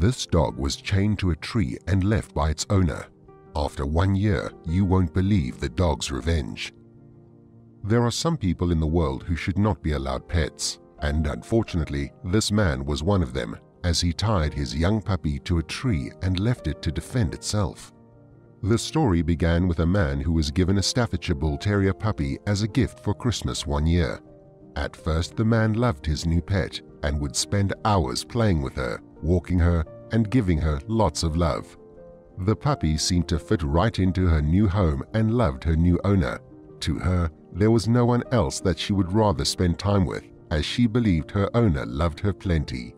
This dog was chained to a tree and left by its owner. After 1 year, you won't believe the dog's revenge. There are some people in the world who should not be allowed pets, and unfortunately, this man was one of them, as he tied his young puppy to a tree and left it to defend itself. The story began with a man who was given a Staffordshire Bull Terrier puppy as a gift for Christmas 1 year. At first, the man loved his new pet and would spend hours playing with her, walking her, and giving her lots of love. The puppy seemed to fit right into her new home and loved her new owner. To her, there was no one else that she would rather spend time with, as she believed her owner loved her plenty.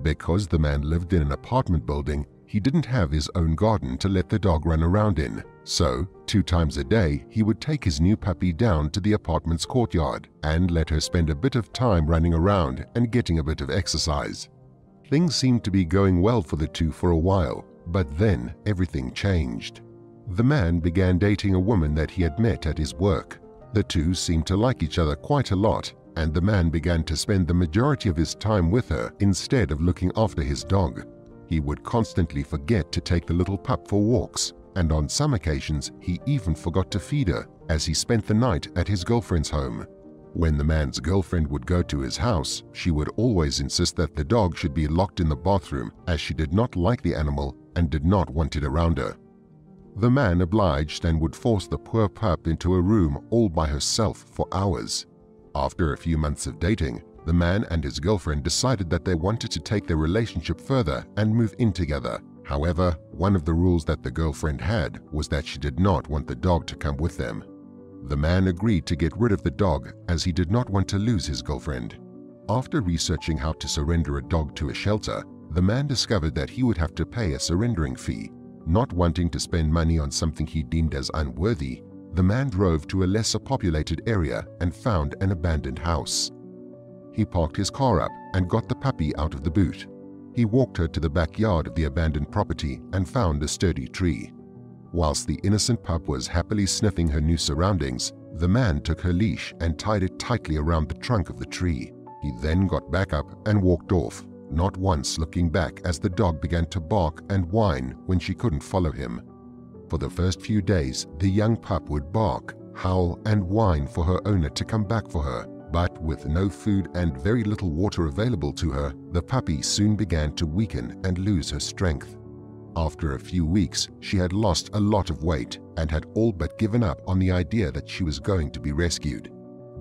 Because the man lived in an apartment building, he didn't have his own garden to let the dog run around in, so 2 times a day he would take his new puppy down to the apartment's courtyard and let her spend a bit of time running around and getting a bit of exercise. Things seemed to be going well for the two for a while, but then everything changed. The man began dating a woman that he had met at his work. The two seemed to like each other quite a lot, and the man began to spend the majority of his time with her instead of looking after his dog. He would constantly forget to take the little pup for walks, and on some occasions he even forgot to feed her as he spent the night at his girlfriend's home. When the man's girlfriend would go to his house, she would always insist that the dog should be locked in the bathroom, as she did not like the animal and did not want it around her. The man obliged and would force the poor pup into a room all by herself for hours. After a few months of dating, the man and his girlfriend decided that they wanted to take their relationship further and move in together. However, one of the rules that the girlfriend had was that she did not want the dog to come with them. The man agreed to get rid of the dog as he did not want to lose his girlfriend. After researching how to surrender a dog to a shelter, the man discovered that he would have to pay a surrendering fee. Not wanting to spend money on something he deemed as unworthy, the man drove to a lesser populated area and found an abandoned house. He parked his car up and got the puppy out of the boot. He walked her to the backyard of the abandoned property and found a sturdy tree. Whilst the innocent pup was happily sniffing her new surroundings, the man took her leash and tied it tightly around the trunk of the tree. He then got back up and walked off, not once looking back as the dog began to bark and whine when she couldn't follow him. For the first few days, the young pup would bark, howl, and whine for her owner to come back for her, but with no food and very little water available to her, the puppy soon began to weaken and lose her strength. After a few weeks, she had lost a lot of weight and had all but given up on the idea that she was going to be rescued.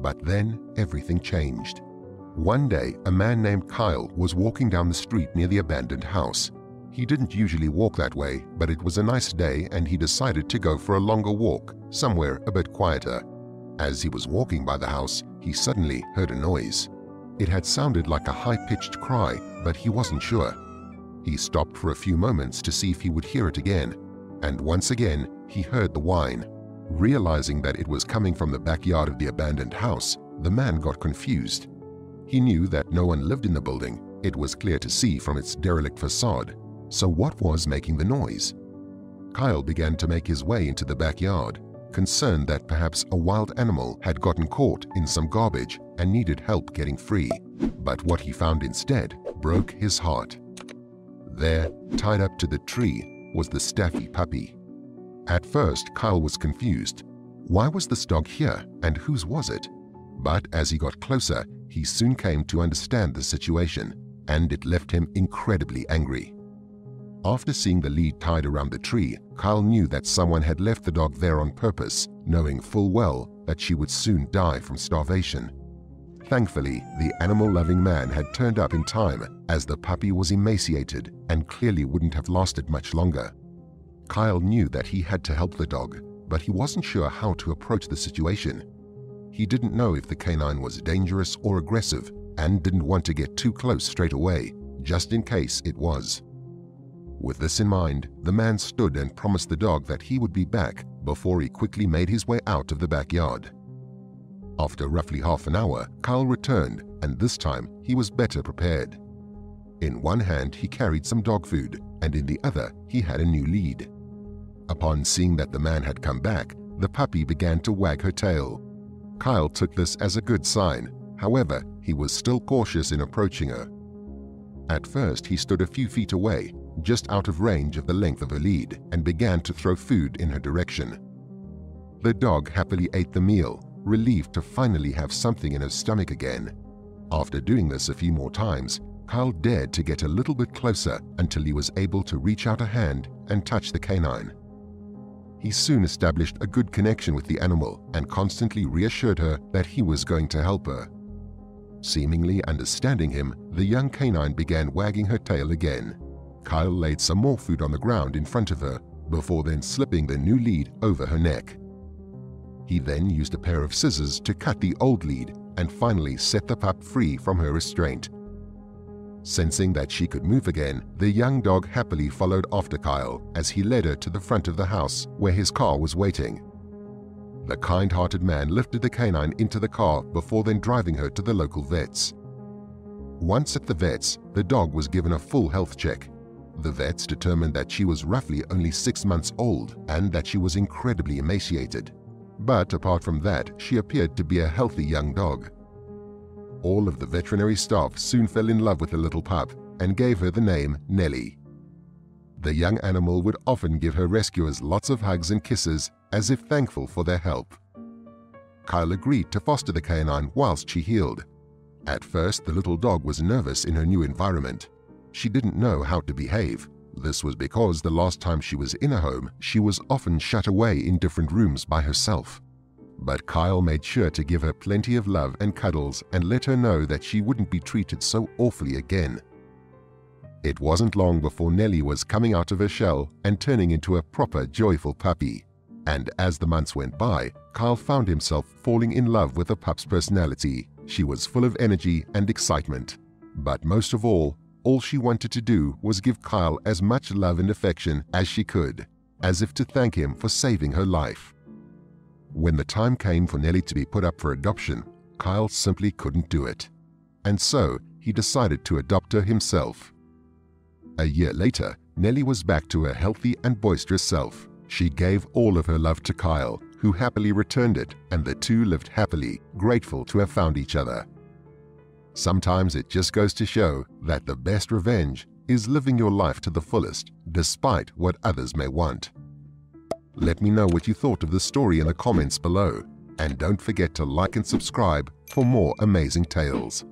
But then everything changed. One day, a man named Kyle was walking down the street near the abandoned house. He didn't usually walk that way, but it was a nice day and he decided to go for a longer walk, somewhere a bit quieter. As he was walking by the house, he suddenly heard a noise. It had sounded like a high-pitched cry, but he wasn't sure. He stopped for a few moments to see if he would hear it again, and once again he heard the whine. Realizing that it was coming from the backyard of the abandoned house, the man got confused. He knew that no one lived in the building. It was clear to see from its derelict facade. So what was making the noise? Kyle began to make his way into the backyard, concerned that perhaps a wild animal had gotten caught in some garbage and needed help getting free. But what he found instead broke his heart. There, tied up to the tree, was the Staffy puppy. At first, Kyle was confused. Why was this dog here and whose was it? But as he got closer, he soon came to understand the situation, and it left him incredibly angry. After seeing the lead tied around the tree, Kyle knew that someone had left the dog there on purpose, knowing full well that she would soon die from starvation. Thankfully, the animal-loving man had turned up in time, as the puppy was emaciated and clearly wouldn't have lasted much longer. Kyle knew that he had to help the dog, but he wasn't sure how to approach the situation. He didn't know if the canine was dangerous or aggressive and didn't want to get too close straight away, just in case it was. With this in mind, the man stood and promised the dog that he would be back before he quickly made his way out of the backyard. After roughly half an hour, Kyle returned, and this time he was better prepared. In one hand he carried some dog food, and in the other he had a new lead. Upon seeing that the man had come back, the puppy began to wag her tail. Kyle took this as a good sign. However, he was still cautious in approaching her. At first, he stood a few feet away, just out of range of the length of her lead, and began to throw food in her direction. The dog happily ate the meal, relieved to finally have something in her stomach again. After doing this a few more times, Kyle dared to get a little bit closer until he was able to reach out a hand and touch the canine. He soon established a good connection with the animal and constantly reassured her that he was going to help her. Seemingly understanding him, the young canine began wagging her tail again. Kyle laid some more food on the ground in front of her, before then slipping the new lead over her neck. He then used a pair of scissors to cut the old lead and finally set the pup free from her restraint. Sensing that she could move again, the young dog happily followed after Kyle as he led her to the front of the house where his car was waiting. The kind-hearted man lifted the canine into the car before then driving her to the local vets. Once at the vets, the dog was given a full health check. The vets determined that she was roughly only 6 months old and that she was incredibly emaciated. But apart from that, she appeared to be a healthy young dog. All of the veterinary staff soon fell in love with the little pup and gave her the name Nellie. The young animal would often give her rescuers lots of hugs and kisses as if thankful for their help. Kyle agreed to foster the canine whilst she healed. At first, the little dog was nervous in her new environment. She didn't know how to behave. This was because the last time she was in a home, she was often shut away in different rooms by herself. But Kyle made sure to give her plenty of love and cuddles and let her know that she wouldn't be treated so awfully again. It wasn't long before Nellie was coming out of her shell and turning into a proper joyful puppy. And as the months went by, Kyle found himself falling in love with the pup's personality. She was full of energy and excitement. But most of all she wanted to do was give Kyle as much love and affection as she could, as if to thank him for saving her life. When the time came for Nellie to be put up for adoption, Kyle simply couldn't do it. And so he decided to adopt her himself. A year later, Nellie was back to her healthy and boisterous self. She gave all of her love to Kyle, who happily returned it, and the two lived happily, grateful to have found each other. Sometimes it just goes to show that the best revenge is living your life to the fullest, despite what others may want. Let me know what you thought of the story in the comments below, and don't forget to like and subscribe for more amazing tales.